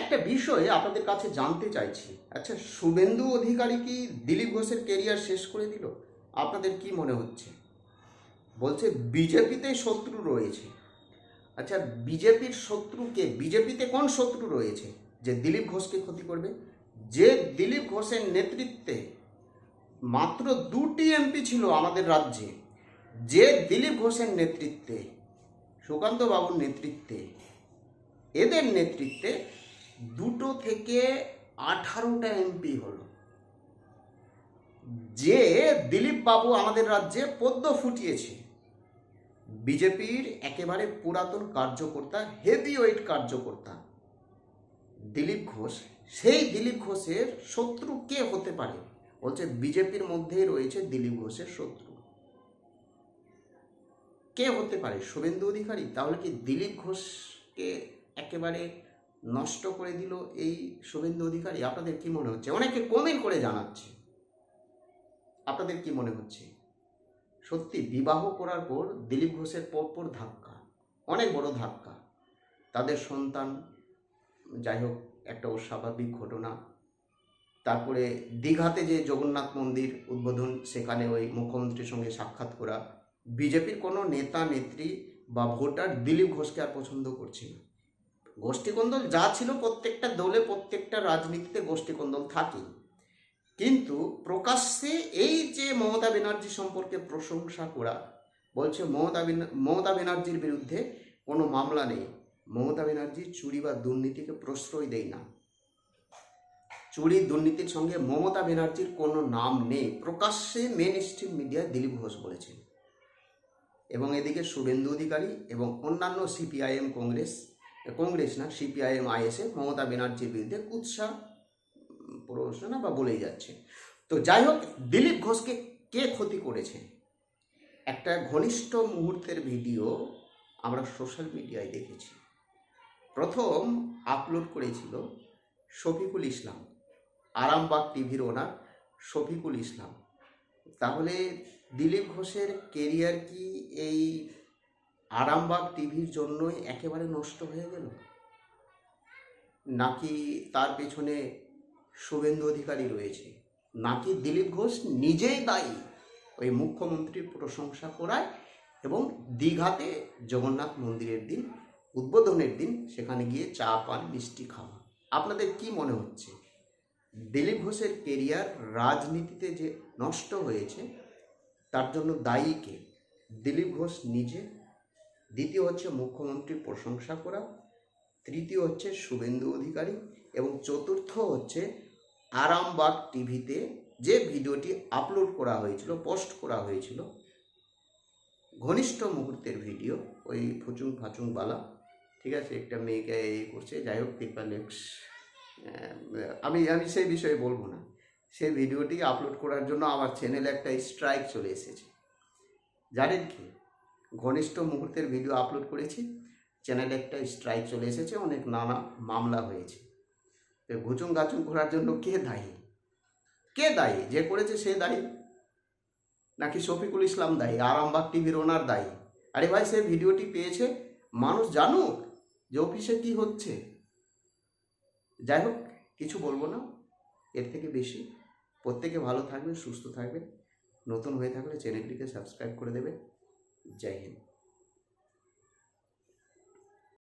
একটা বিষয় আপনাদের কাছে জানতে চাইছি। আচ্ছা, শুভেন্দু অধিকারী কি দিলীপ ঘোষের কেরিয়ার শেষ করে দিল? আপনাদের কি মনে হচ্ছে? বলছে বিজেপিতে শত্রু রয়েছে। আচ্ছা, বিজেপির শত্রুকে, বিজেপিতে কোন শত্রু রয়েছে যে দিলীপ ঘোষকে ক্ষতি করবে? যে দিলীপ ঘোষের নেতৃত্বে মাত্র 2টি এমপি ছিল আমাদের রাজ্যে, যে দিলীপ ঘোষের নেতৃত্বে, সুকান্ত বাবুর নেতৃত্বে, এদের নেতৃত্বে 2 থেকে 18টা এমপি হলো। যে দিলীপ বাবু আমাদের রাজ্যে পদ্ম ফুটিয়েছে, বিজেপির একেবারে পুরাতন কার্যকর্তা, হেভিওয়েট কার্যকর্তা দিলীপ ঘোষ, সেই দিলীপ ঘোষের শত্রু কে হতে পারে? বলছে বিজেপির মধ্যেই রয়েছে দিলীপ ঘোষের শত্রু। কে হতে পারে? শুভেন্দু অধিকারী? তাহলে কি দিলীপ ঘোষকে একেবারে নষ্ট করে দিল এই শুভেন্দু অধিকারী? আপনাদের কি মনে হচ্ছে? অনেকে কমেন্ট করে জানাচ্ছে, আপনাদের কি মনে হচ্ছে? সত্যি বিবাহ করার পর দিলীপ ঘোষের পরপর ধাক্কা, অনেক বড় ধাক্কা। তাদের সন্তান, যাই হোক, একটা অস্বাভাবিক ঘটনা। তারপরে দীঘাতে যে জগন্নাথ মন্দির উদ্বোধন, সেখানে ওই মুখ্যমন্ত্রীর সঙ্গে সাক্ষাৎ করা। বিজেপির কোনো নেতা নেত্রী বা ভোটার দিলীপ ঘোষকে আর পছন্দ করছে না। গোষ্ঠীকন্দল যা ছিল, প্রত্যেকটা দলে, প্রত্যেকটা রাজনীতিতে গোষ্ঠীকন্দল থাকে, কিন্তু প্রকাশ্যে এই যে মমতা ব্যানার্জি সম্পর্কে প্রশংসা করা, বলছে মমতা ব্যানার্জির বিরুদ্ধে কোনো মামলা নেই, মমতা ব্যানার্জি চুরি বা দুর্নীতিকে প্রশ্রয় দেয় না, চুরি দুর্নীতির সঙ্গে মমতা ব্যানার্জির কোনো নাম নেই, প্রকাশ্যে মেন স্ট্রিম মিডিয়ায় দিলীপ ঘোষ বলেছেন। এবং এদিকে শুভেন্দু অধিকারী এবং অন্যান্য সিপিআইএম, কংগ্রেস না, সিপিআইএম আইএসএ মমতা ব্যানার্জির বিরুদ্ধে কুৎসা প্রশ্ন বা বলেই যাচ্ছে। তো যাই হোক, দিলীপ ঘোষকে কে ক্ষতি করেছে? একটা ঘনিষ্ঠ মুহূর্তের ভিডিও আমরা সোশ্যাল মিডিয়ায় দেখেছি। প্রথম আপলোড করেছিল শফিকুল ইসলাম, আরামবাগ টিভির ওনার শফিকুল ইসলাম। তাহলে দিলীপ ঘোষের কেরিয়ার কি এই আরামবাগ টিভির জন্যই একেবারে নষ্ট হয়ে গেল? নাকি তার পেছনে শুভেন্দু অধিকারী রয়েছে? নাকি দিলীপ ঘোষ নিজেই দায়ী ওই মুখ্যমন্ত্রীর প্রশংসা করায় এবং দীঘাতে জগন্নাথ মন্দিরের দিন, উদ্বোধনের দিন, সেখানে গিয়ে চা পান মিষ্টি খাওয়া? আপনাদের কি মনে হচ্ছে? দিলীপ ঘোষের কেরিয়ার রাজনীতিতে যে নষ্ট হয়েছে, তার জন্য দায়ী কে? দিলীপ ঘোষ নিজে, দ্বিতীয় হচ্ছে মুখ্যমন্ত্রীর প্রশংসা করা, তৃতীয় হচ্ছে শুভেন্দু অধিকারী, এবং চতুর্থ হচ্ছে আরামবাগ টিভিতে যে ভিডিওটি আপলোড করা হয়েছিল, পোস্ট করা হয়েছিল, ঘনিষ্ঠ মুহূর্তের ভিডিও, ওই ফুচুং ফাচুং বালা, ঠিক আছে, একটা মেয়েকে এই করছে, যাই হোক, পিপালেক্স, আমি সেই বিষয়ে বলবো না। সেই ভিডিওটি আপলোড করার জন্য আমার চ্যানেলে একটা স্ট্রাইক চলে এসেছে। জানেন কি? ঘনিষ্ঠ মুহূর্তের ভিডিও আপলোড করেছি, চ্যানেলে একটা স্ট্রাইক চলে এসেছে, অনেক নানা মামলা হয়েছে। তো ঘুচুং গাচুং করার জন্য কে দায়ী? কে দায়ী? যে করেছে সে দায়ী, নাকি শফিকুল ইসলাম দায়ী, আরামবাগ টিভির ওনার দায়ী? আরে ভাই, সে ভিডিওটি পেয়েছে, মানুষ জানুক যে অফিসে কি হচ্ছে। যাই হোক, কিছু বলবো না এর থেকে বেশি। প্রত্যেকে ভালো থাকবেন, সুস্থ থাকবেন। নতুন হয়ে থাকলে চ্যানেলটিকে সাবস্ক্রাইব করে দেবেন। জয় হিন্দ।